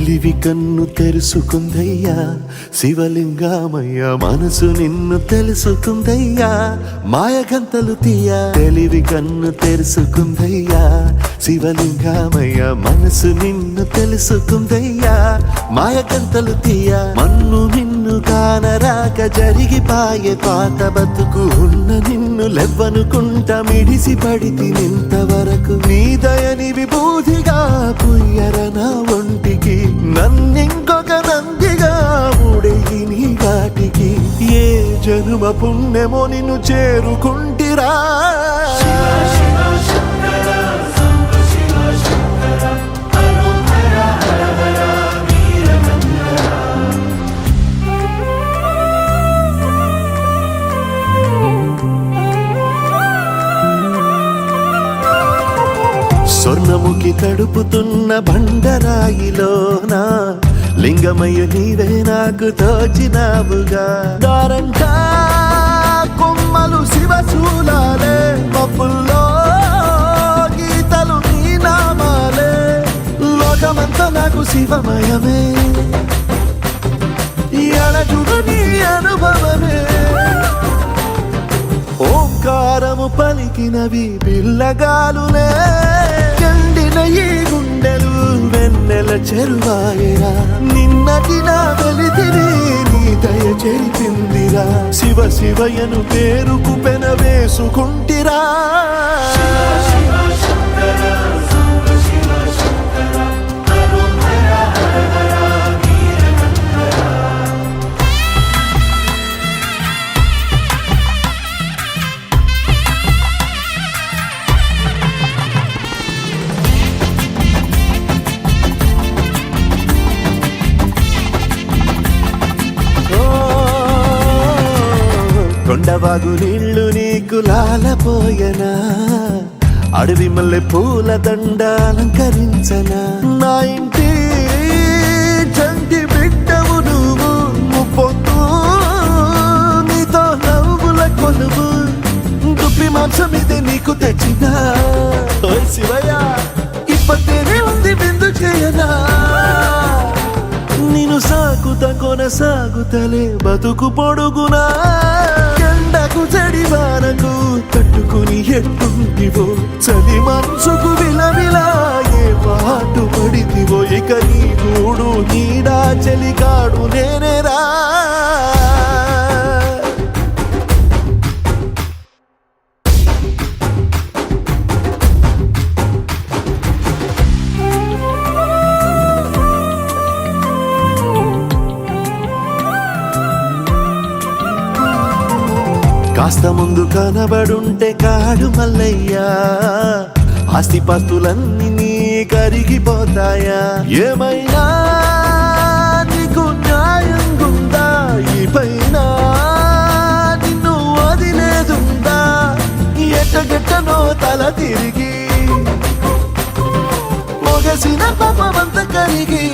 తెలివి కన్ను తెరుసుకుందయ్యా శివలింగమయ్య మనసు నిన్ను తెలుసుకుందయ్యా మాయగంతలు తీయ తెలివి కన్ను తెరుసుకుందయ్యా శివలింగమయ్య మనసు నిన్ను తెలుసుకుందయ్యా మాయగంతలు తీయ మన్ను నిన్ను కానరాక జరిగిపాయే పాత బతుకు ఉన్న నిన్ను లెవ్వనుకుంటా మిడిసి పడితి నింతవరకు నీ దయని విభూతిగా పుయ్యర నా ఒంటికి నన్నింకొక నందిగా ఊడేయి నీ ఘాటికి ఏ జనుమ పుణ్యమో నిన్ను చేరుకుంటిరా స్వర్ణముఖి తడుపుతున్న బండరాయిలోనా లింగమయ్య నీవే నాకు తోచినావుగా దారంటా కొమ్మలు శివశూలాలే మబ్బుల్లో గీతలు నీ నామాలే లోకమంతా నాకు శివమయమే ఎడజుడు నీ అనుభవమే ఓంకారము పలికినవి పిల్లగాలునే ఎండిన ఈ గుండెలు వెన్నెల చెరువాయరా నిన్నటి నా వెలితిని నీ దయ చెరిపిందిరా శివ శివయను పేరుకు పెన వేసుకుంటిరా కొండవాగు నీళ్లు నీకు లాలపోయనా అడవి మల్లె పూల దండ అలంకరించనా నా ఇంటి చంటి బిడ్డవు నువ్వు ముప్పొద్దు నీతో నవ్వుల కొలువు దుప్పి మాంసం ఇది నీకు తెచ్చినా ఓ శివయ్య ఇప్పటినే ఉంది బిందు చేయనా నిన్ను సాకుత కొనసాగుతలే బతుకు పొడుగునా ఎండకు చడివానకు తట్టుకుని ఎట్టుంటివో చలి మనసుకు విలవిలా ఏ పాటు పడితివో ఇక నీ గూడు నీడా చలికాడు నేనేరా కాస్త ముందు కనబడుంటే కాడు మల్లయ్యా ఆస్తిపాస్తులన్నీ నీ కరిగిపోతాయా ఏమైనా నీకు న్యాయం గుందా ఈ పైన నిన్ను వదిలేదుందా ఎట్టగెట్టనో తల తిరిగి మొగసిన పాపమంత కరిగి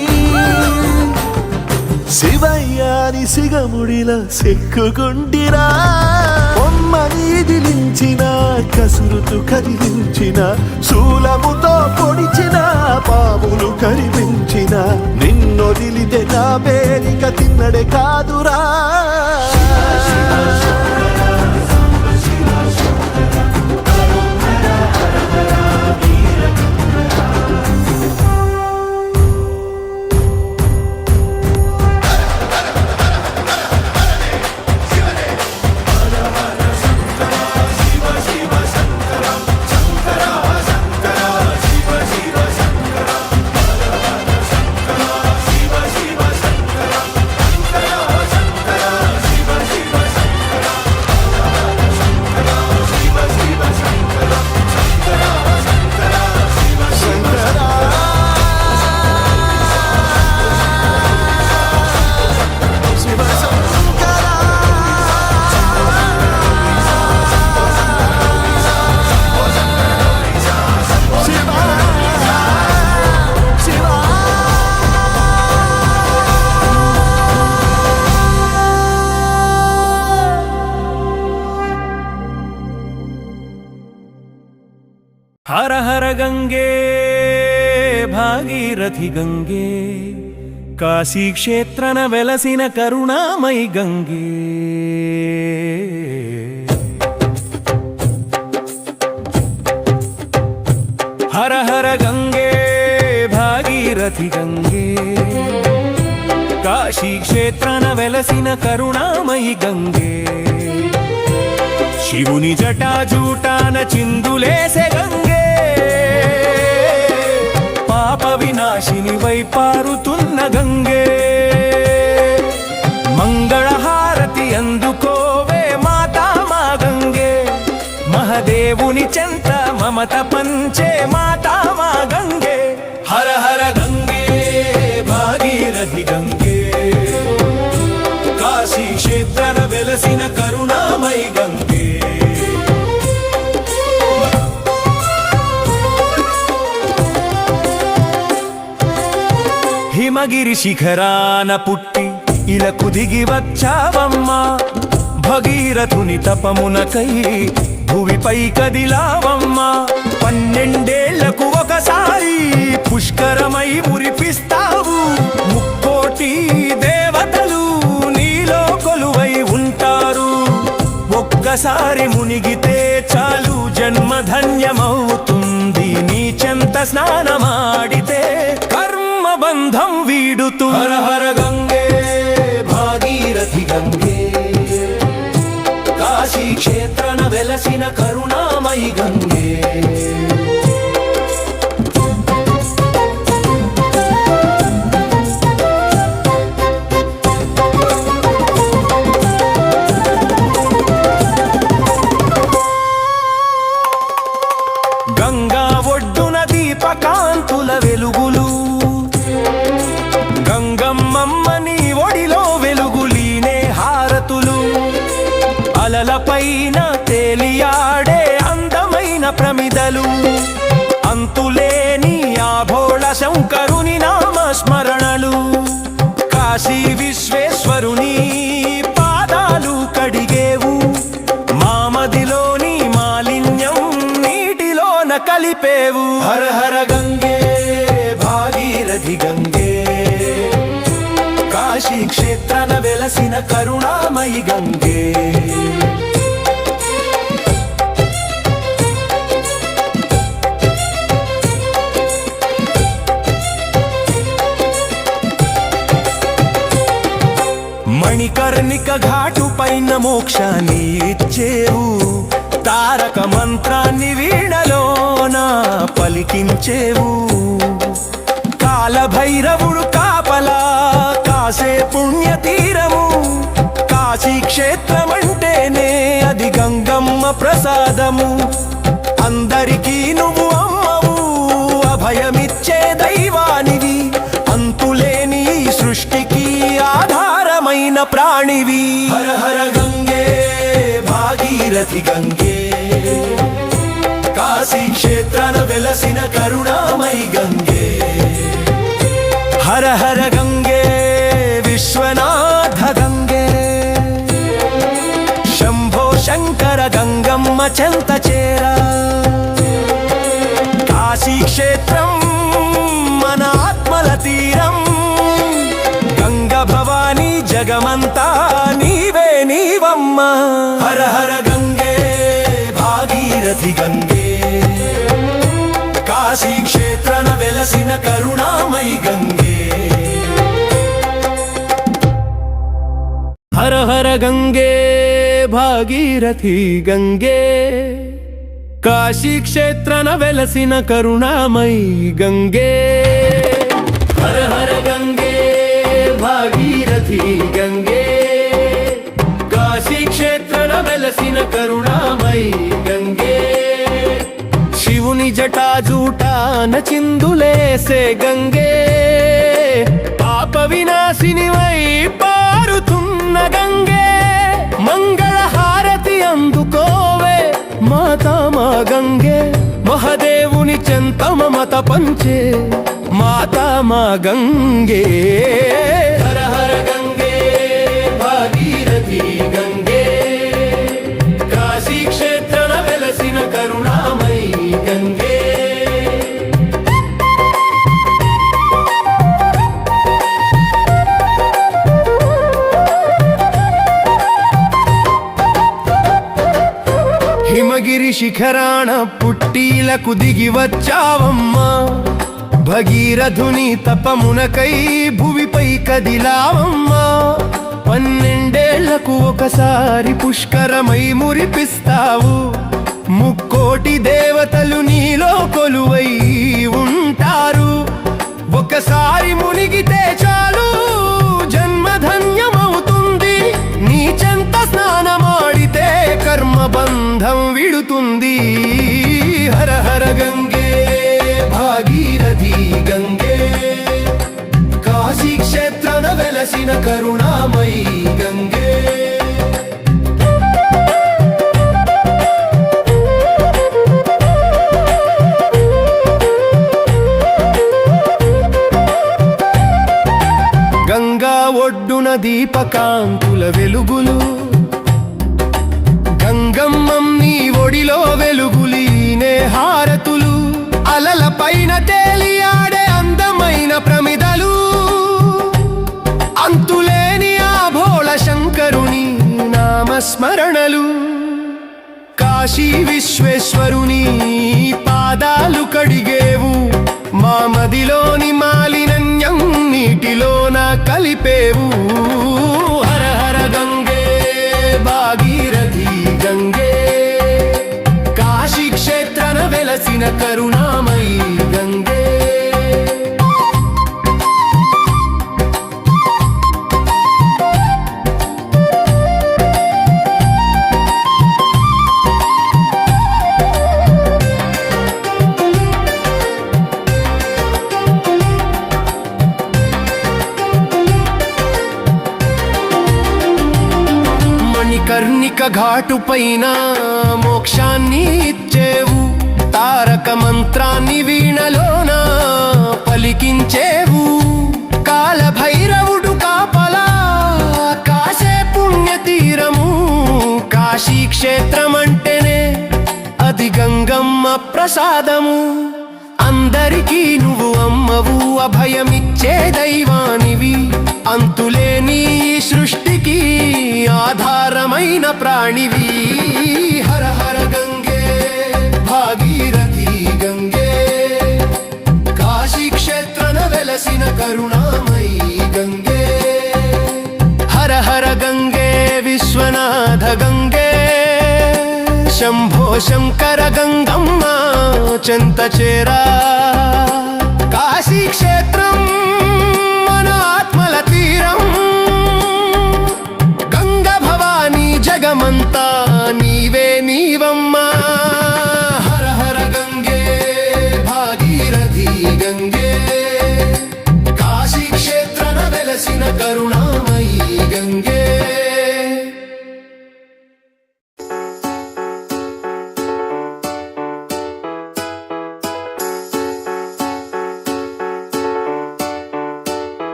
శివయ్యాని సిగముడిలా సిక్కుకుంటిరా బొమ్మని దిలించిన కసురుతూ కదిలించిన శూలముతో పొడిచిన పాములు కరిపించిన నిన్నొదిలితే నా పేరిక తిన్నడే కాదురా हर हर गंगे भागीरथी गंगे కాశీ క్షేత్రన వెలసిన కరుణామయి గంగే హర హర గంగే భాగీరథి గంగే కాశీ క్షేత్రన వెలసిన కరుణామయి గంగే శివుని జటాజూటాన చిందులేసే గంగే పాప వినాశిని వై పారుతున్న గంగే మంగళహారతి అందుకోవే మాతా మా గంగే మహదేవుని చెంత మమత పంచే మాతా మా గంగే హర హర గంగే భాగీరథి గంగే కాశీ క్షేత్రన వెలసిన కరుణామయి గంగే హిమగిరి శిఖరాన పుట్టి ఇలకు దిగి వచ్చావమ్మా భగీరథుని తపమునకై భువిపై కదిలావమ్మా 12 ఏళ్లకు ఒకసారి పుష్కరమై మురిపిస్తావు ముక్కోటి దేవతలు నీలో కొలువై ఉంటారు ఒక్కసారి మునిగితే చాలు జన్మ ధన్యమవుతుంది నీ చెంత స్నానమాడితే కర్మ బంధం వీడుతూ హర హర గంగే భాగీరథి గంగే కాశీ క్షేత్రన వెలసిన కరుణామయి గంగే గంగా ఒడ్డున దీపకాంతుల వెలుగులు గంగమ్మమ్మ నీ ఒడిలో వెలుగులీనే హారతులు అలలపైన తేలియాడే అందమైన ప్రమిదలు అంతులేని ఆభోళ శంకరుని నామస్మరణలు కాశీ విశ్వేశ్వరుని పాదాలు కడిగేవు మామదిలోని మాలిన్యం నీటిలోన కలిపేవు హర హర గంగే భాగీరథి గంగే కాశీ క్షేత్రన వెలసిన కరుణామయి గంగే మణికర్ణిక ఘాటు పైన మోక్షాన్ని ఇచ్చేవు తారక మంత్రాన్ని వీణలోన పలికించేవు కాలభైరవుడు కాపలా కాసే పుణ్యతీరము కాశీ క్షేత్రమంటేనే అది గంగమ్మ ప్రసాదము అందరికీ నువ్వు అమ్మవు అభయమిచ్చే దైవానివి అంతులేని సృష్టికి ఆధారమైన ప్రాణివి హర హర గంగే భాగీరథి గంగే కాశీ క్షేత్రన వెలసిన కరుణామయి గంగే హర హర గంగే విశ్వనాథ గంగే శంభో శంకర గంగమ్మ చెంత చేరా కాశీ క్షేత్రం మన ఆత్మల తీరం గంగ భవానీ జగమంతా నీవే నీవమ్మ హర హర గంగే భాగీరథి గంగే కాశీ క్షేత్రన వెలసిన కరుణామయి గంగే హర హర గంగే భాగీరథి గంగే కాశీ క్షేత్రన వెలసిన కరుణామయి గంగే హర హర గంగే భాగీరథి గంగే కాశీ క్షేత్రన వెలసిన కరుణామయి గంగే శివుని జటాజూటాన చిందులేసే గంగే పాప వినాశిని వై పారుతున్న గంగే మంగళహారతి అందుకోవే మాతా మా గంగే మహదేవుని చెంత మమత పంచే మాతా మా గంగే హర హర గంగే భాగీరథి గంగే కాశీ క్షేత్రన వెలసిన కరుణామయి గంగే హిమగిరి శిఖరాణ పుట్టీలకు దిగి వచ్చావమ్మా భగీరథుని తపమునకై భువిపై కదిలావమ్మా 12 ఏళ్లకు ఒకసారి పుష్కరమై మురిపిస్తావు ముక్కోటి దేవతలు నీలో కొలువై ఉంటారు ఒకసారి మునిగితే చాలు జన్మధన్యమవుతుంది నీ చెంత స్నానమాడితే కర్మబంధం విడుతుంది హర హర గంగే భాగీరథి గంగే కాశీ క్షేత్రన వెలసిన కరుణామయీ గంగే గంగా ఒడ్డున దీపకాంతుల వెలుగులు గంగమ్మం నీ ఒడిలో వెలుగులీనే హారతులు అలల పైన తేలియాడే అందమైన ప్రమిదలు అంతులేని ఆ భోళ శంకరుని నామస్మరణలు కాశీ విశ్వేశ్వరుని పాదాలు కడిగేవు మా మదిలోని మాలిన్యం నీటిలోన కలిపేవు హర హర గంగే భాగీరథి గంగే కాశీ క్షేత్రన వెలసిన కరుణామయీ గంగే కర్ణిక ఘాటు పైన మోక్షాన్ని ఇచ్చేవు తారక మంత్రాన్ని వీణలోన పలికించేవు కాల భైరవుడు కాపలా కాసే పుణ్యతీరము కాశీ క్షేత్రమంటేనే అది గంగమ్మ ప్రసాదము అందరికీ నువ్వు అమ్మవు అభయమిచ్చే దైవానివి అంతులేని సృష్టికి ఆధారమైన ప్రాణివి హర హర గంగే భాగీరథి గంగే కాశీ క్షేత్రన వెలసిన కరుణామయీ గంగే హర హర గంగే విశ్వనాథ గంగే శంభో శంకర గంగమ్మ చెంత చేరా కాశీ క్షేత్రం మన ఆత్మల తీరం గంగ భవానీ జగమంతా నీవే నీవమ్మా హర హర గంగే భాగీరథి గంగే కాశీ క్షేత్రన వెలసిన కరుణామయీ గంగే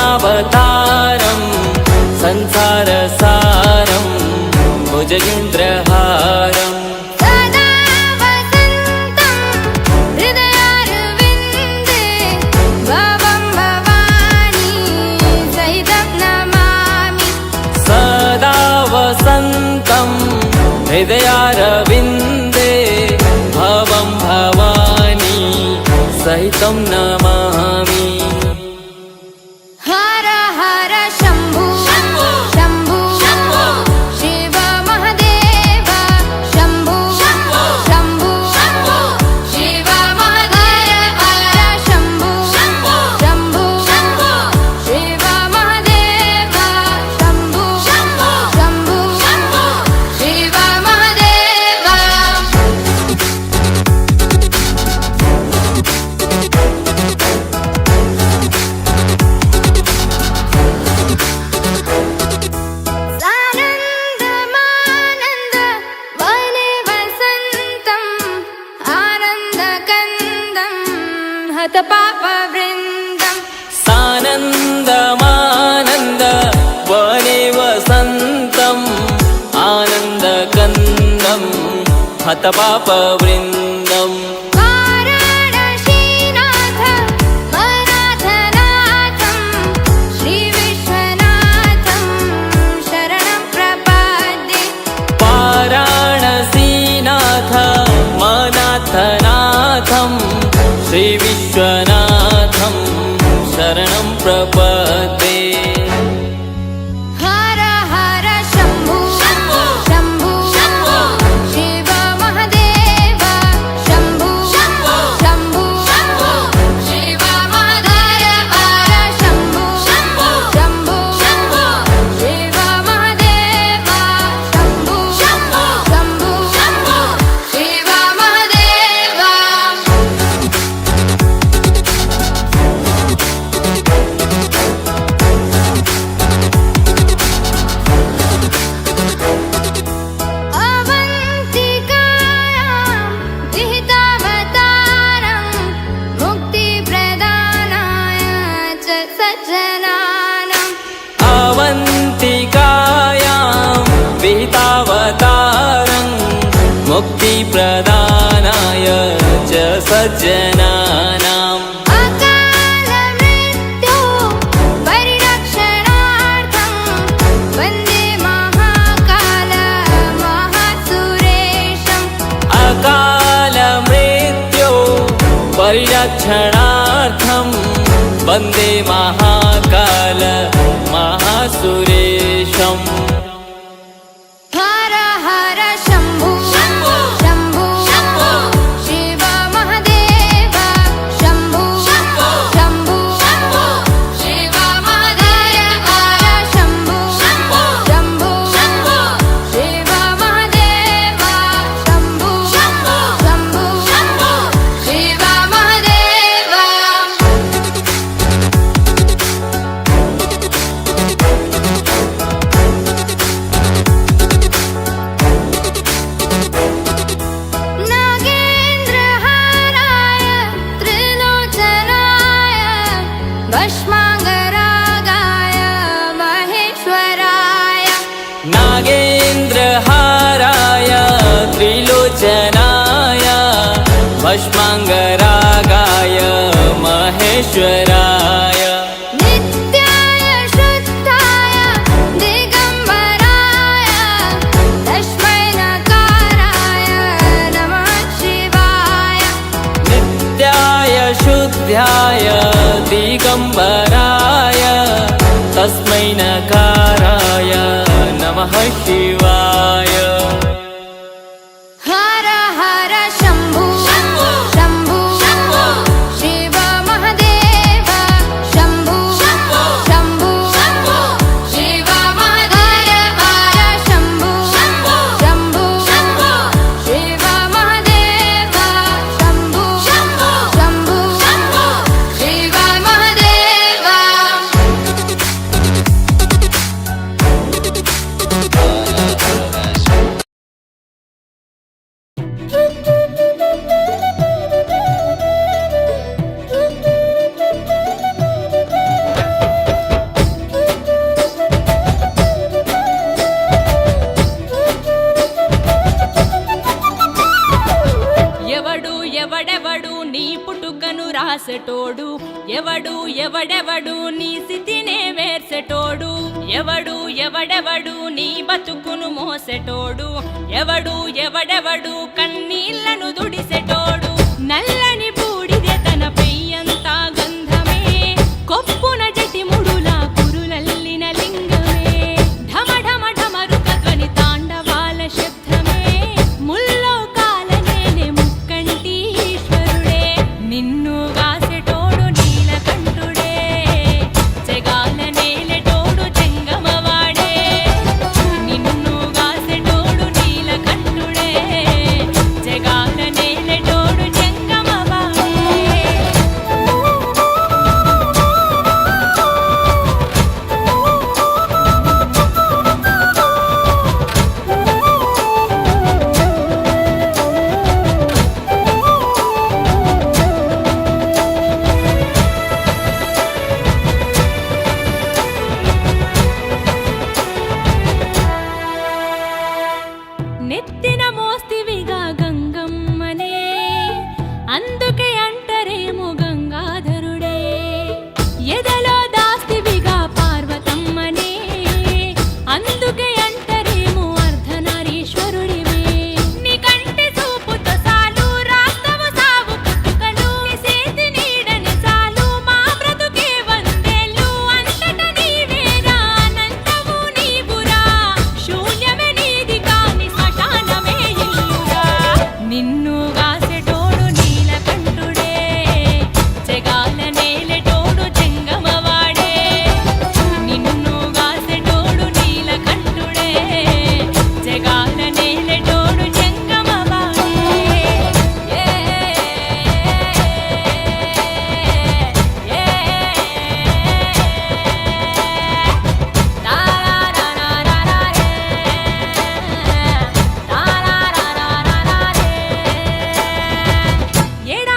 करुणावतारं संसारसारं भुजगेन्द्रहारं सदा वसन्तं हृदयारविन्दे भवं भवानी सहितं नमामि सदा वसन्तं हृदयारविन्दे भवं भवानी सहितं नमामि हर हर शम्भु शम्भु शिव महादेव शम्भु शम्भु शिव महादेव हर शम्भु शम्भु शिव हतपापवृन्दम् वाराणसीनाथ मनाथनाथं श्रीविश्वनाथं शरणं प्रपद्ये वाराणसीनाथ मनाथनाथं श्रीविश्वनाथं शरणं प्रपद्ये हर हर शम्भो शम्भो शम्भो शिव महादेव शम्भो शम्भो शम्भो शिव महादेव हर शम्भो शम्भो शम्भो शिव महादेव शम्भो शम्भो शिव महादेव अवन्तिकायां विहितावतारं मुक्तिप्रदानाय च सज्जनानाम् अवन्तिकायां विहितावतारं मुक्तिप्रदानाय च सज्जनानाम् अकालमृत्यो परिरक्षणार्थं वन्दे महाकाल महासुरेशम् अकालमृत्यो परिरक्षणार्थं वन्दे महाकाल महासुरेशम् हर हर शम्भो शम्भो शिव महादेव शम्भो शम्भो शिव महादेव हर शम्भो शम्भो शिव महादेव शम्भो शिव महादेव नागेन्द्रहाराय त्रिलोचनाय भस्माङ्गरागाय महेश्वराय नागेन्द्रहाराय त्रिलोचनाय भस्माङ्गरागाय महेश्वराय नित्याय शुद्धाय दिगम्बराय तस्मै नकाराय नमः शिवाय नित्याय शुद्ध्याय दिगम्बराय तस्मै नकाराय नमः शिवाय हर हर शम्भो शिव महादेव शम्भो शिव महादेव हर शम्भो शिव महादेव शम्भो शिव महादेव ఎవడు ఎవడెవడు నీ పుట్టుకను రాసెటోడు ఎవడు ఎవడెవడు నీ స్థితినే వేర్సెటోడు ఎవడు ఎవడెవడు నీ బతుకును మోసెటోడు ఎవడు ఎవడెవడు కన్నీళ్లను దుడిసెటోడు నల్లని బూడిదే తన పెయ్యంతా గంధమే కొప్పున జటిముడులా కురులల్లిన లింగమే ఢమ ఢమ ఢమరుక ధ్వని తాండవాల శబ్దమే ముల్లోకాల నేనే ముక్కంటి ఈశ్వరుడే నిన్ను గాసెటోడు నీలకంఠుడే జగాల నేలెటోడు చెంగమవాడే నిన్ను గాసెటోడు నీలకంఠుడే జగాల నేలెటోడు చెంగమవాడే ఎదలో దాస్తివిగా పార్వతమ్మనే అందుకే అంటరేమో అర్ధనారీశ్వరుడివే నీ కంటి చూపుతో సాలు రాస్తవు సావు పుట్టుకలు నీ చేతి నీడని చాలు మా బ్రతుకే వందేళ్ళు అంతట నీవేరా అనంతము నీవురా శూన్యమే నీది కాని శ్మశానమే ఇల్లురా నిన్ను గాసెటోడు నీలకంఠుడే జగాల నేలెటోడు చెంగమవాడే నిన్ను గాసెటోడు నీలకంఠుడే జగాల నేలెటోడు చెంగమవాడే ఏ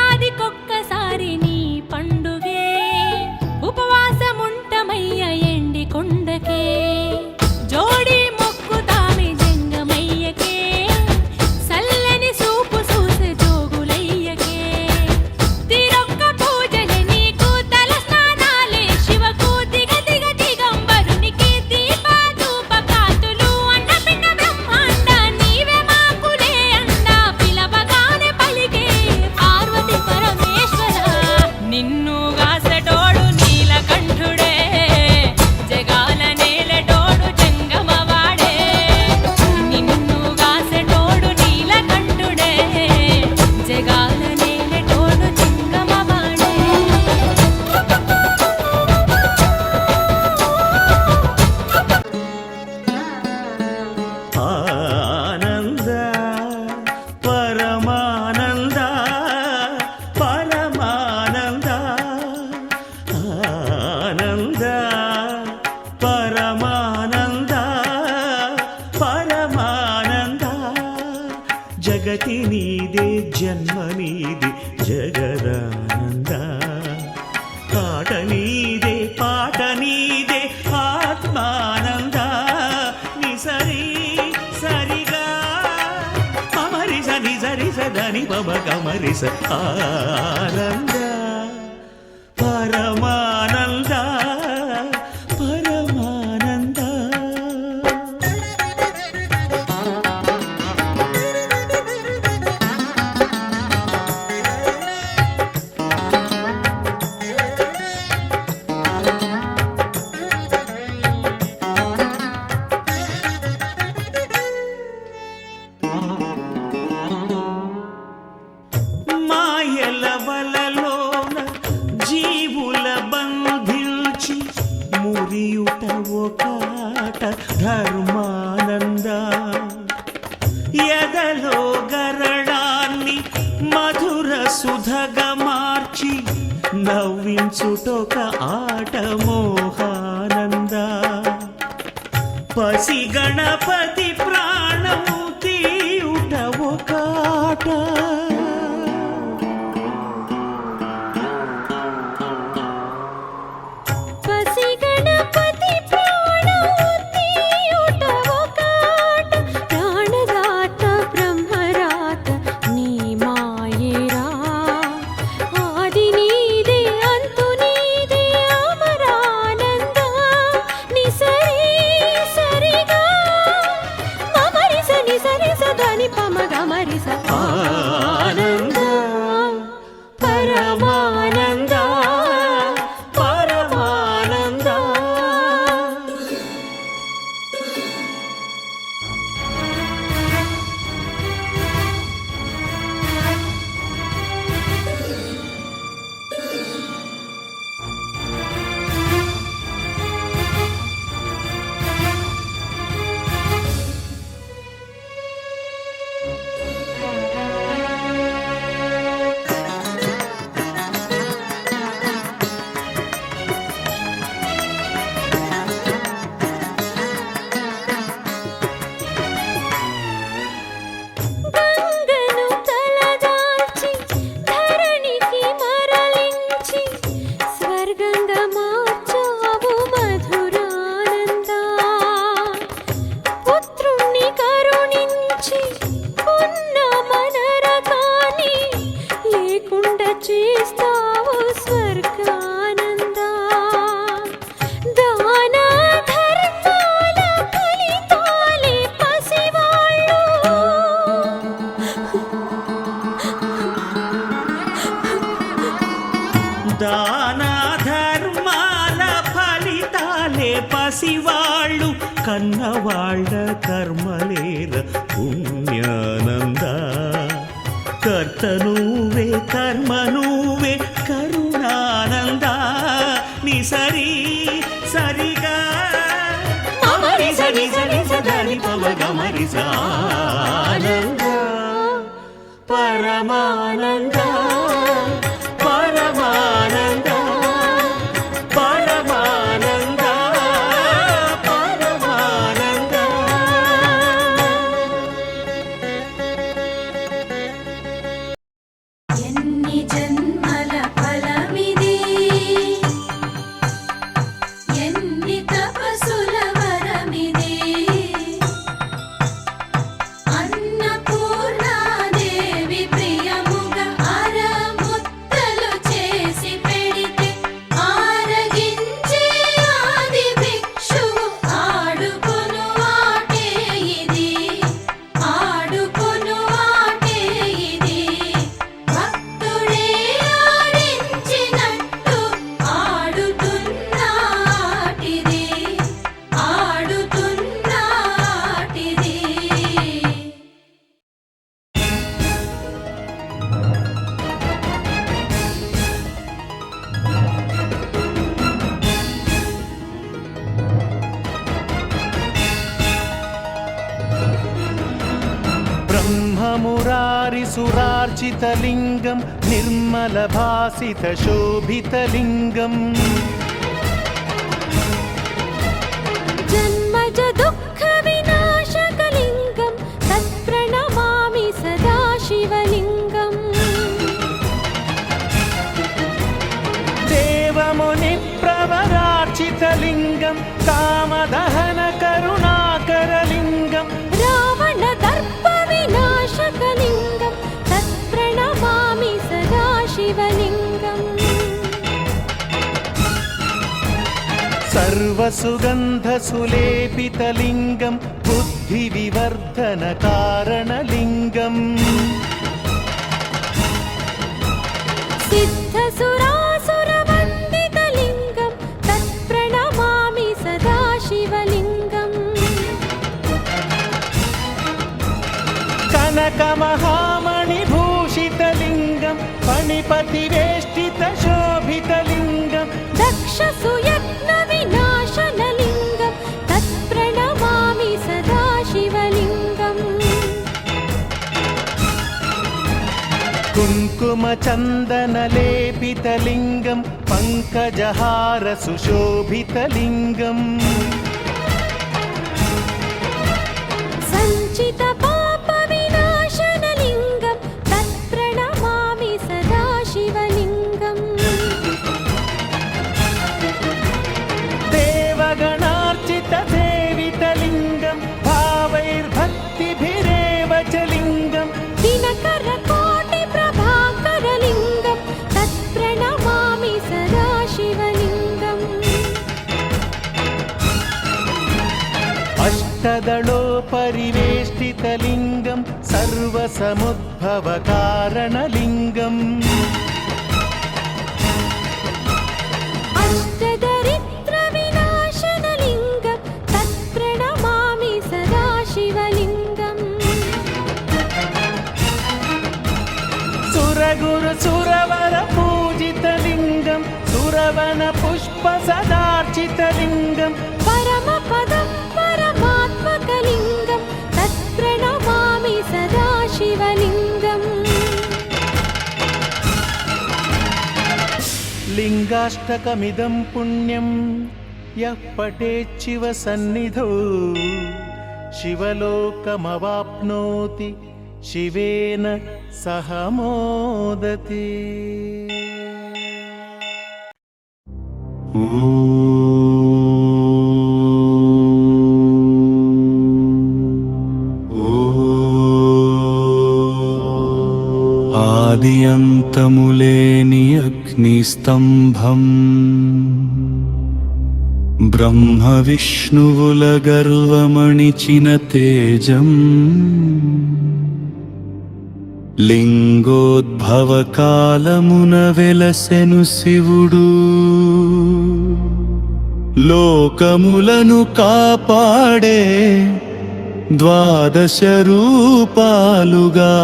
ఏడాదికొక్కసారి నీ పండుగే ఉపవాసముంటమయ్య ఎండి కొండకే జోడి మొక్కుతామి జంగమయ్యకే సల్లని సూపు చూసే జోగులయ్యకే తిరొక్క పూజలే నీకు తల స్నానాలే శివకు దిగ దిగ దిగంబరునికి దీప ధూప కాతులు అన్నపిన్న బ్రహ్మాండ నీవే మాకులే అండ పిలవగానే పలికే పార్వతి పరమేశ్వర నిన్ను గాసటోడు నీలకంఠుడే జగాల నేలటోడు చెంగమవాడే నిన్ను గాసటోడు నీలకంఠుడే జగాల నేలటోడు చెంగమవాడే ఆనంద పరమానంద పరమానంద ఆనంద పరమానంద పరమానంద జగతి నీదే జన్మ నీది జగదానంద ఆట నీదే పాట నీదే ఆత్మానంద నిసరి సరిగా అమరిస నిజరిస దని బమ కమరిస ఆనంద పరమానంద పరమానంద మాయల వలలోన జీవుల బంధించి మురియుట ఒకాట ధర్మానంద ఎదలో గరడాన్ని మధుర సుధగా మార్చి నవ్వించుటొక ఆట మోహానంద పసి గణపతి ప్రాణము తీయుట ఒకాట పసి గణపతి ప్రాణోత్తియుట ఒకాట ప్రాణదాత బ్రహ్మరాత నీ మాయేరా ఆది నీదే అంతు నీదే అమరానంద నిసరి సరిగా పసివాళ్ళు కన్నవాళ్ళ కర్మలేర పుణ్యానంద కర్త నువ్వే కర్మ నువ్వే కరుణానంద నీ సరి సరిగా మమరి సరి సరి సదని పవగ మరి ఆనంద పరమానంద పరమానంద పరమానంద పరమానంద ఎన్ని జన్మల ఫలమిది ఎన్ని తపస్సుల వరమిది అన్నపూర్ణాదేవి ప్రియముగా అరముత్తలు చేసి పెడితే ఆరగించే ఆది భిక్షువు ఆడుకొను ఆటే ఇది ఆడుకొను ఆటే ఇది భక్తుడే ఆడించినట్టు ఆడుతున్నాటిది ఆడుతున్నాటిది ब्रह्ममुरारिसुरार्चितलिङ्गं निर्मलभासितशोभितलिङ्गम् जन्मज दुःख विनाशकलिङ्गं तत्प्रणमामि सदा शिवलिङ्गम् देवमुनिप्रवरार्चितलिङ्गं कामदहनकरुणाकरलिङ्गं रावण दर्प विनाशकलिङ्गं तत्प्रणमामि सदा शिवलिङ्गम् सर्वसुगन्धसुलेपितलिङ्गं बुद्धिविवर्धनकारणलिङ्गम् सिद्धसुरासुरवन्दितलिङ्गं तत्प्रणमामि सदा शिवलिङ्गम् कनकमहामणिभूषितलिङ्गं फणिपतिवेष्टितशोभितलिङ्गं दक्षसुयत्नविनाशनलिङ्गं तत्प्रणमामि सदा शिवलिङ्गम् कुङ्कुमचन्दनलेपितलिङ्गं पङ्कजहारसुशोभितलिङ्गम् सञ्चितपापविनाशनलिङ्गं तत्प्रणमामि सदा शिवलिङ्गम् देवगणार्चितसेवितलिङ्गं भावैर्भक्तिभिरेव च लिङ्गम् दिनकरकोटिप्रभाकरलिङ्गं तत्प्रणमामि सदा शिवलिङ्गम् अष्टदलोपरिवेष्टितलिङ्गं सर्वसमुद्भवकारणलिङ्गम् अष्टदरिद्रविनाशनलिङ्गं तत्प्रणमामि सदा शिवलिङ्गम् सुरगुरुसुरवरपूजितलिङ्गं सुरवनपुष्पसदार्चितलिङ्गं परमपदं परमात्मकलिङ्गं तत्प्रणमामि सदा शिवलिङ्गम् लिङ्गाष्टकमिदं पुण्यं यः पठेच्छिव सन्निधौ शिवलोकमवाप्नोति शिवेन सह मोदते। ఆదియంతములేని అగ్నిస్తంభం బ్రహ్మ విష్ణువుల గర్వమణిచిన తేజం లింగోద్భవ కాలమున వెలసెను శివుడు లోకములను కాపాడే ద్వాదశ రూపాలుగా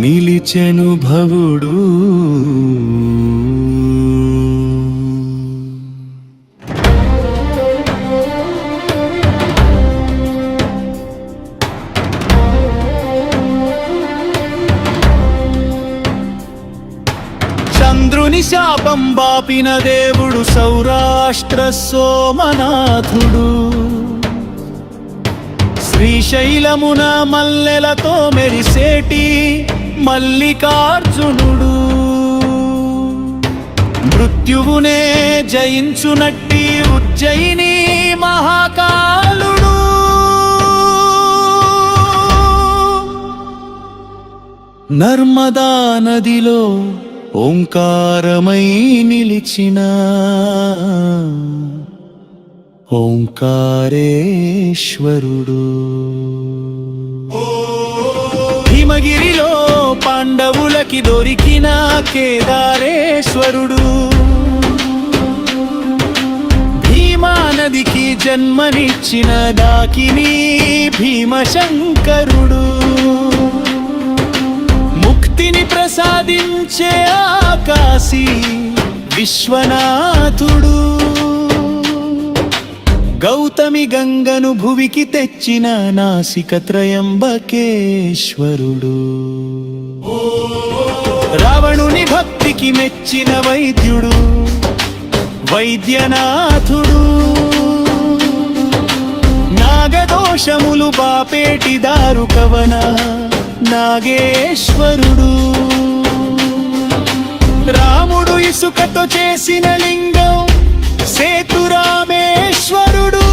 నిలిచెను భవుడు. చంద్రుని శాపం బాపిన దేవుడు సౌరాష్ట్ర సోమనాథుడు. శ్రీశైలమున మల్లెలతో మెరిసేటి మల్లికార్జునుడు. మృత్యువునే జయించునట్టి ఉజ్జయిని మహాకాలుడు. నర్మదా నదిలో ఓంకారమై నిలిచిన ఓంకారేశ్వరుడు. హిమగిరిలో పాండవులకి దొరికిన కేదారేశ్వరుడు. భీమా నదికి జన్మనిచ్చిన డాకిని భీమశంకరుడు. ముక్తిని ప్రసాదించే ఆకాశి విశ్వనాథుడు. గౌతమి గంగను భువికి తెచ్చిన నాసిక త్రయంబకేశ్వరుడు. రావణుని భక్తికి మెచ్చిన వైద్యుడు వైద్యనాథుడు. నాగదోషములు బాపేటి దారుకవన నాగేశ్వరుడు. రాముడు ఇసుకతో చేసిన లింగం సేతురామేశ్వరుడు.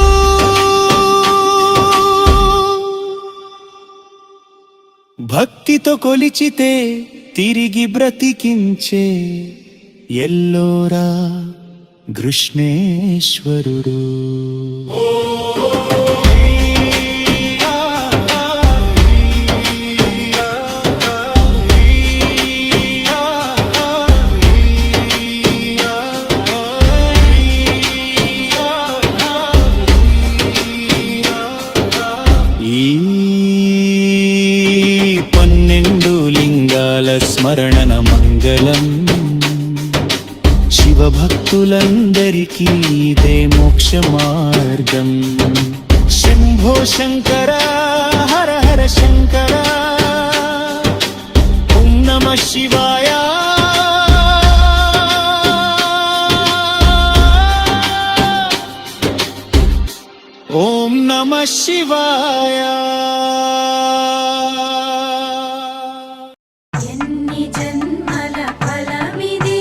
భక్తితో కొలిచితే తిరిగి బ్రతికించే ఎల్లోరా కృష్ణేశ్వరుడు. స్మరణన మంగళం శివభక్తులందరికీ ఇదే మోక్ష మార్గం. శంభో శంకర హర హర శంకర ఓం నమః శివాయ. ఓం నమః శివాయ. ఎన్ని జన్మల ఫలమిది,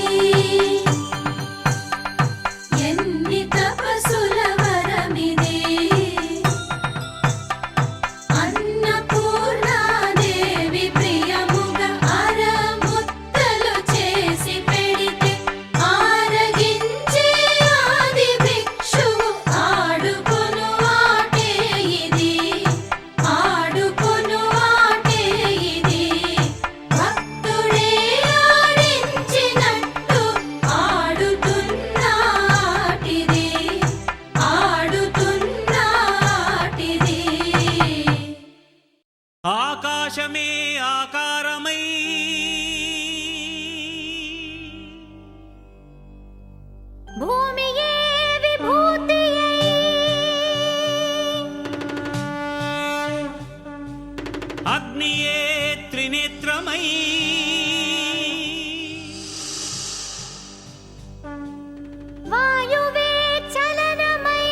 ఎన్ని తపస్సుల వరమిది. అన్నపూర్ణాదేవి ప్రియముగా అరముద్దలు చేసి పెడితే ఆరగించే ఆది భిక్షువు ఆడుకొను ఆటే ఇది, ఆడుకొను ఆటే ఇది. భక్తుడే ఆడించినట్టు ఆడుతున్నాటిది, ఆడుతున్నాటిది. ఆకాశమే ఆకారమై భూమియే విభూతియై అగ్నియే త్రినేత్రమై వాయువే చలనమై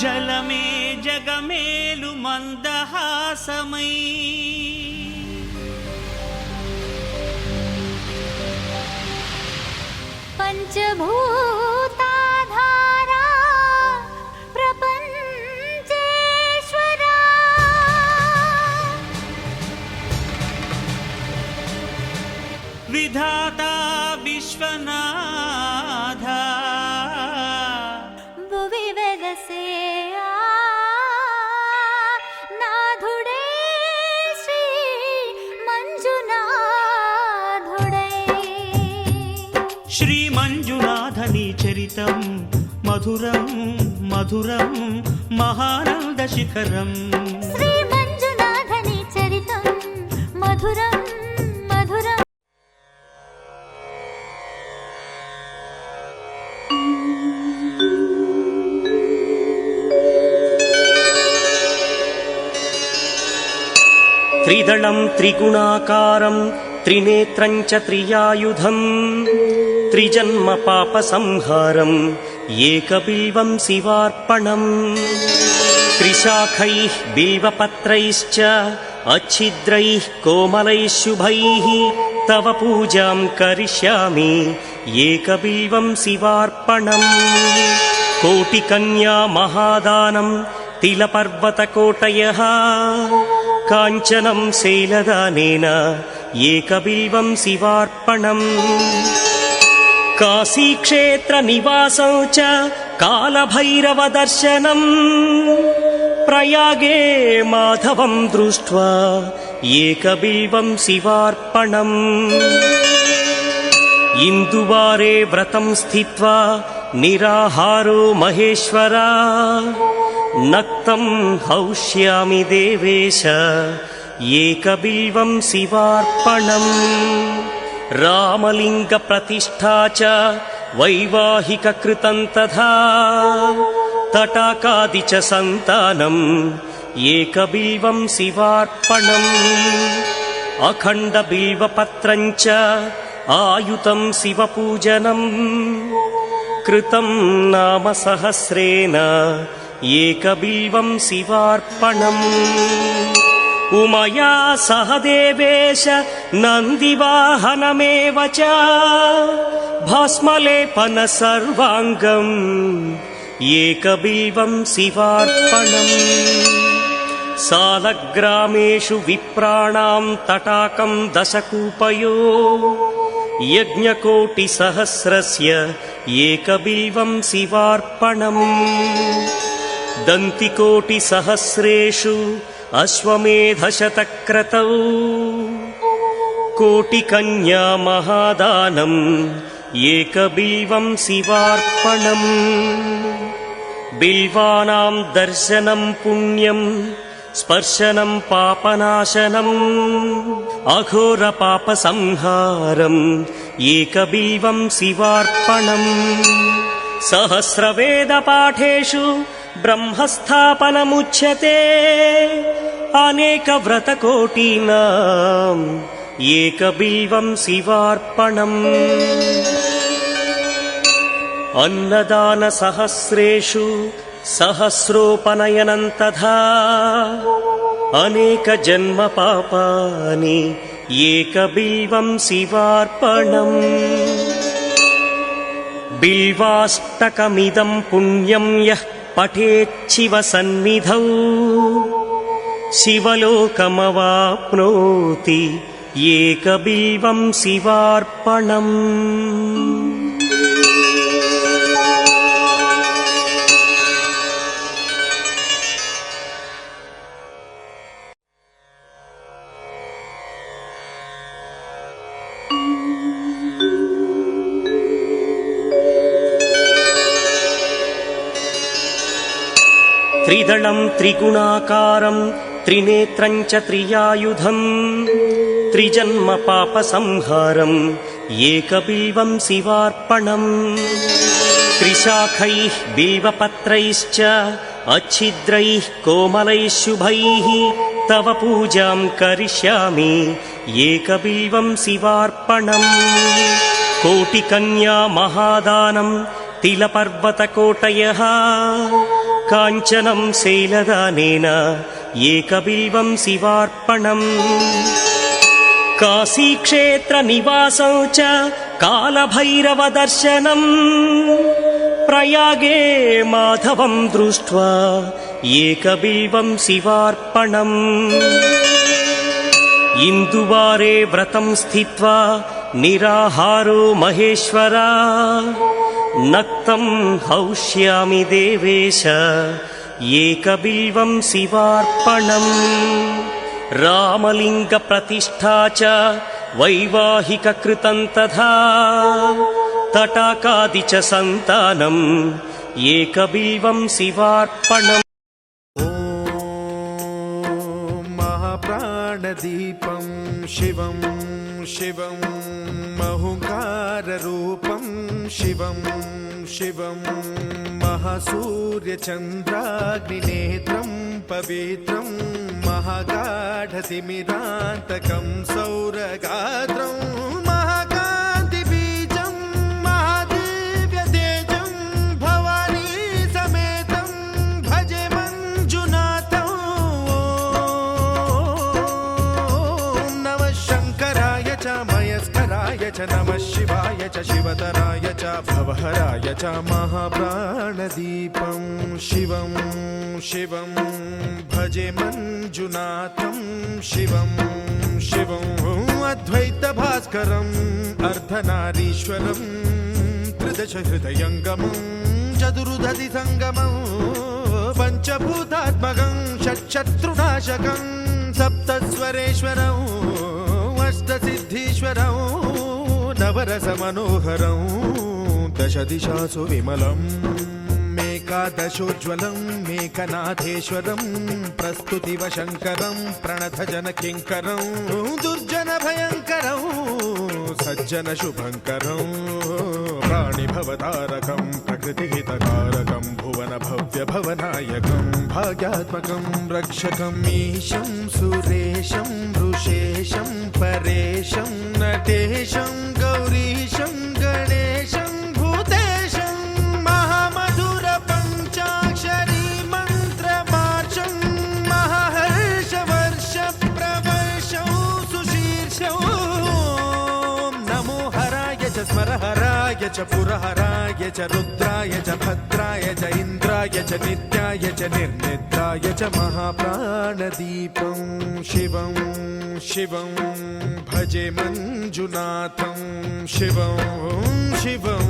జలమే జగమేలు మందహాసమై పంచభూతాధారా ప్రపంచేశ్వరా విధాత విశ్వనాథ భువి వెలసే నాథుడే శ్రీ మంజునాథుడై శ్రీమంజునాథని చరితం మధురం మధురం మహానంద శిఖరం. శ్రీ మంజునాథని చరితం మధురం మధురం. త్రిదళం త్రిగుణాకారం త్రినేత్రం చ త్రియాయుధం త్రిజన్మ పాప సంహారం ఏకబిల్వం శివార్పణం. త్రిశాఖైః బిల్వపత్రైశ్చ अच्छिद्रैः कोमलैः शुभैः तव पूजां करिष्यामि एकबिल्वं शिवार्पणम्. कोटिकन्या महादानं तिलपर्वतकोटयः काञ्चनं शैलदानेन एकबिल्वं शिवार्पणम्. काशीक्षेत्रनिवासं च कालभैरवदर्शनम् प्रयागे माधवं दृष्ट्वा एकबिल्वं शिवार्पणम्. इन्दुवारे व्रतं स्थित्वा निराहारो महेश्वरा नक्तं हौष्यामि देवेश एकबिल्वं शिवार्पणम्. रामलिङ्गप्रतिष्ठा च वैवाहिककृतं तथा तटाकादि च सन्तानम् एकबिल्वं शिवार्पणम्. अखण्डबिल्वपत्रं च आयुतं शिवपूजनम् कृतं नाम सहस्रेण एकबिल्वं शिवार्पणम्. उमया सह देवेश नन्दिवाहनमेव च भस्मलेपन सर्वाङ्गम् एकबिल्वं शिवार्पणम्. सालग्रामेषु विप्राणां तटाकं दशकूपयो यज्ञकोटिसहस्रस्य एकबिल्वं शिवार्पणम्. दन्तिकोटिसहस्रेषु अश्वमेधशतक्रतौ कोटिकन्या महादानम् एकबिल्वं शिवार्पणम्. बिल्वानां दर्शनं पुण्यं स्पर्शनं पापनाशनम् अघोरपापसंहारम् एकबिल्वं शिवार्पणम्. सहस्रवेदपाठेषु ब्रह्मस्थापनमुच्यते अनेकव्रतकोटीनाम् एकबिल्वं शिवार्पणम्. अन्नदानसहस्रेषु सहस्रोपनयनं तथा अनेकजन्मपापानि एकबिल्वं शिवार्पणम्. बिल्वाष्टकमिदं पुण्यं यः पठेच्छिवसन्निधौ शिवलोकमवाप्नोति एकबिल्वं शिवार्पणम्. त्रिदलं त्रिगुणाकारं त्रिनेत्रं च त्रियायुधं त्रिजन्म पापसंहारम् एकबिल्वं शिवार्पणम्. त्रिशाखैः बिल्वपत्रैश्च अच्छिद्रैः कोमलैः शुभैः तव पूजां करिष्यामि एकबिल्वं शिवार्पणम्. कोटिकन्या महादानं तिलपर्वतकोटयः काञ्चनं शैलदानेन एकबिल्वं शिवार्पणम्. काशीक्षेत्रनिवासं च कालभैरवदर्शनम् प्रयागे माधवं दृष्ट्वा एकबिल्वं शिवार्पणम्. इन्दुवारे व्रतं स्थित्वा निराहारो महेश्वरा नक्तं हौष्यामि देवेश एकबिल्वं शिवार्पणम्. रामलिङ्गप्रतिष्ठा च वैवाहिककृतं तथा తటాకాది చ సంతానం ఏకబిల్వం శివార్పణం. महाप्राणदीपं शिवं शिवं महुङ्काररूपं शिवं शिवं महासूर्यचन्द्राग्निनेत्रं पवित्रं महागाढतिमिरान्तकं सौरगात्रं महाकान्तिबीजं महादिव्यतेजं भवानी समेतं भजे मञ्जुनाथं. नमः शङ्कराय च मयस्कराय च नमः शिवाय च शिवतराय च भवहराय च महाप्राणदीपं शिवं शिवं भजे मञ्जुनाथं शिवं शिवं अद्वैतभास्करम् अर्धनारीश्वरं त्रिदशहृदयङ्गमं चतुर्दधि सङ्गमं पञ्चभूतात्मकं षट्शत्रुनाशकं सप्तस्वरेश्वरं अष्टसिद्धीश्वरं नवरसमनोहरं दशदिशासु विमलम् एकादशोज्ज्वलं मेकनाथेश्वरं प्रस्तुतिवशङ्करं प्रणतजनकिङ्करं दुर्जनभयङ्करं सज्जनशुभङ्करं प्राणिभवतारकं प्रकृतिहितकारकं भुवनभव्यभवनायकं भाग्यात्मकं रक्षकं ईशं सुरेशं वृषेशं परेशं नटेशं गौरीशं गणेशं भूतेशं महामधुर पञ्चाक्षरी मन्त्रमार्चं महाहर्षवर्ष प्रवर्षं सुशीर्षं. नमो हराय च स्मरहराय च पुरहराय च रुद्राय च भद्राय च इन्द्राय च नित्याय च निर्निद्राय च महाप्राणदीपं शिवं शिवं भजे मञ्जुनाथं शिवं शिवं.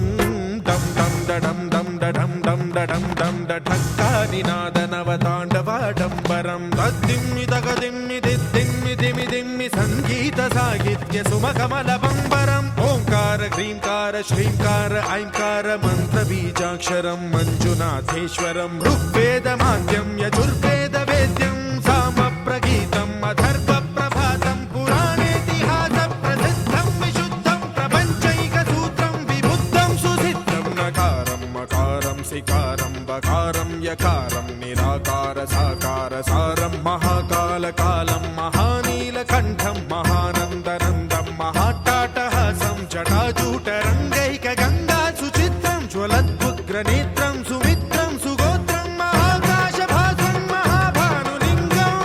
दं दं दडं दं दडं दं दडं दं दढक्कानिनादनवताण्डवाडम्बरं दद्दिम्मि दगदिम्मि दिद्दिम्मि दिमि दिम्मि सङ्गीतसाहित्य सुमकमलबम्बरम्. ओङ्कार ह्रीङ्कार श्रीङ्कार ऐङ्कार मन्त्रबीजाक्षरं मञ्जुनाथेश्वरं ऋग्वेदमाद्यं यजुर्वेदवेद्यं सामप्रगीतम् अथर्वप्रभातं पुराणेतिहासप्रसिद्धं विशुद्धं प्रपञ्चैकसूत्रं विबुद्धं सुसिद्धं. नकारं मकारं सिकारं बकारं यकारं निराकार साकार सारं महाकालकालं महानीलकण्ठं महानन्दनन्दं महाट्टाटहासं जटाजूटरङ्गैकगङ्गा सुचित्रं ज्वलद्वुग्रनेत्रं सुमित्रं सुगोत्रं महाकाशभासं महाभानुलिङ्गं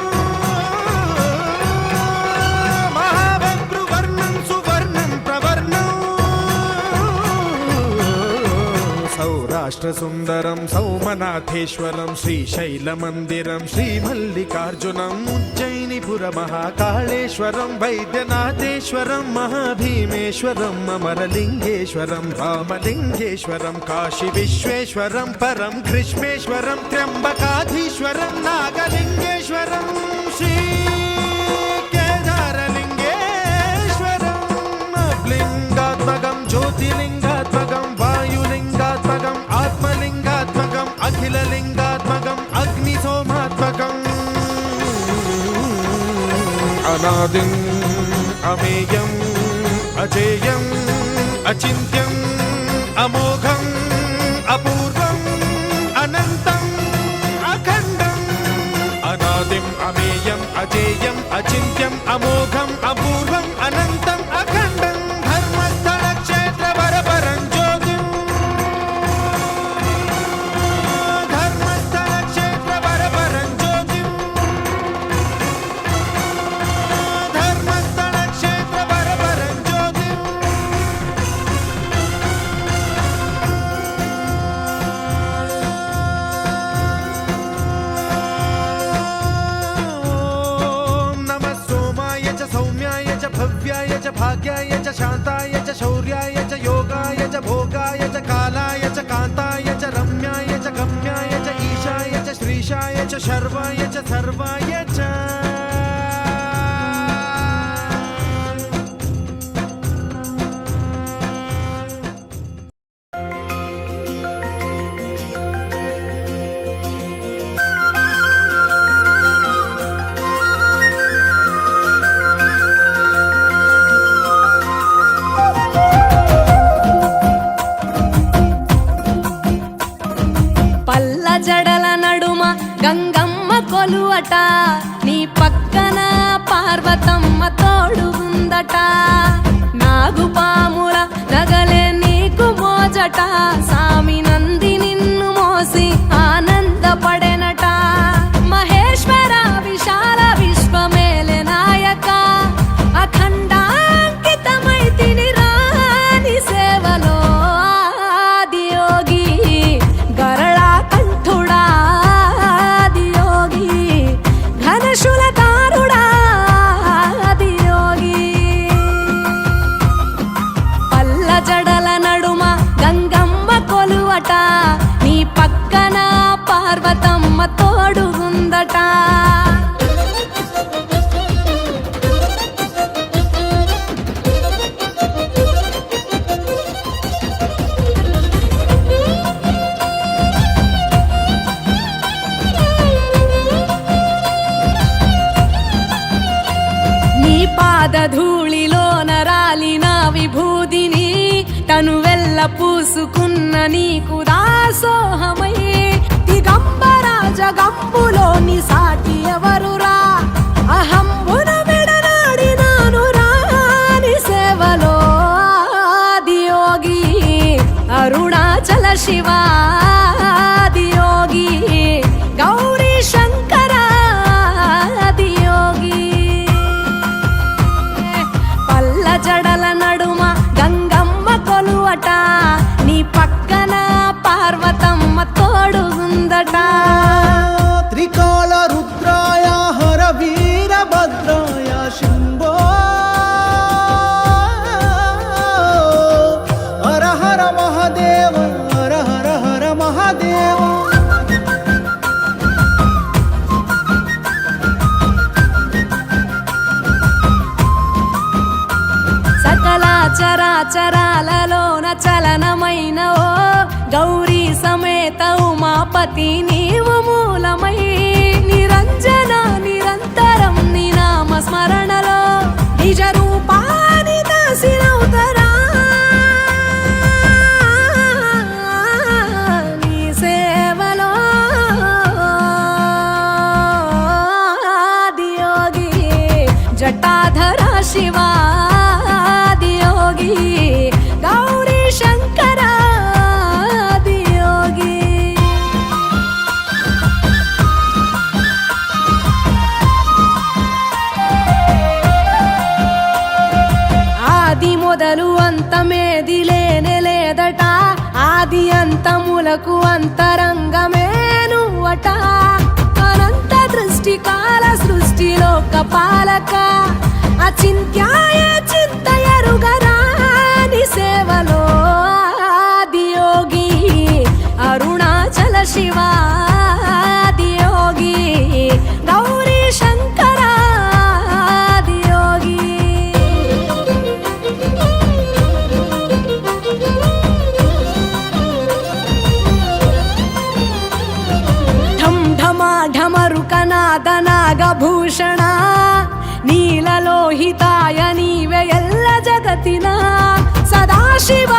महाभद्रुवर्णं सुवर्णं प्रवर्णं. सौराष्ट्रसुन्दरं सौमनाथेश्वरं श्रीशैलमन्दिरं श्रीमल्लिकार्जुनम् उज्जयिनीपुरमहाकाळेश्वरं वैद्यनाथेश्वरं महाभीमेश्वरम् अमरलिङ्गेश्वरं रामलिङ्गेश्वरं काशीविश्वेश्वरं परं कृष्णेश्वरं त्र्यम्बकाधीश्वरं नागलिङ्गेश्वरं श्रीकेदारलिङ्गेश्वरम् लिङ्गात्मकं ज्योतिलिङ्गात्मकं वायुलिङ्गात्मकम् आत्मलिङ्गात्मकम् अखिललिङ्गात्मकम् अग्निसोमात्मकम् अनादिम् अमेयम् अजेयम् अचिन्त्यम् अमोघम् अपूर्वम् अनन्तम् अखण्डम्. अनादिम् अमेयम् अजेयम् अचिन्त्यम् अमोघम् अपूर्वम् अनन्तम् अखण्डम्. धर्मस्थलक्षेत्रवरपरं ज्योतिम् धर्मस्थलक्षेत्रवरपरं ज्योतिम् धर्मस्थलक्षेत्रवरपरं ज्योतिम्. नमः सोमाय च सौम्याय च भव्याय च भाग्याय च शान्ताय च शौर्याय च योगाय च भोगाय च कालाय च कान्ताय च रम्याय च गम्याय च ईशाय च श्रीशाय च शर्वाय च सर्वाय च. కొలువట నీ పక్కన పార్వతమ్మ తోడుగుందట నాగుపాముల నగలే నీకు మోజట సామి నంది నిన్ను మోసి ఆనందపడెనట మహేశ్వర విశాల విశ్వమేలే నాయక అఖండాంకితమైతిని రాని సేవలో ఆదియోగి గరళా కంఠుడా ఆదియోగి ఘనశూలధారుడా ఆదియోగి పల్ల జడల నడుమ గంగమ్మ కొలువట నీ పక్కన పార్వతమ్మ తోడుగుందట నీ పాదధూళిలో నరాలిన విభూదిని తను వెల్ల పూసుకున్న నీకు దాసోహమై దిగంబర జగంబులోని సాటి ఎవరురా అహంబున విడనాడినాను రాని సేవలో ఆదియోగి అరుణాచల శివ ఆదియోగి గౌరీ శంకర ఆదియోగి పల్ల జడల నడుమ గంగమ్మ కొలువట నీ పక్కన పార్వతమ్మ తోడుగుందట త్రికాల రుద్రాయ హర వీరభద్రాయ శంభో హర హర మహాదేవ హర హర హర మహాదేవ సకల చరాచరాలలోన చలనమైన ఓ గౌరీ సమేత ఉమాపతి నీవు మూలమై నిరంజన నిరంతరం నీ నామ స్మరణలో నిజ రూపాని దాసినవుతరా నీ సేవలో ఆదియోగి జటాధర శివ ఆదియోగి గౌరీ శంకర ఆదియోగి ఆది మొదలు అంతమేది లేనే లేదట ఆది అంతములకు అంతరంగమే నువ్వట అనంత దృష్టి కాల సృష్టిలోక పాలక అచింత్యాయ చింతయరుగరాని సేవలో ఆదియోగి అరుణాచల శివ ఆదియోగి గౌరీ శంకర ఆదియోగి ఢం ఢమా ఢమరుకనాద నాగభూషణ నీలలోహితాయ నీవే ಎಲ್ಲ ಜಗತ್ತಿನ ಸದಾಶಿವ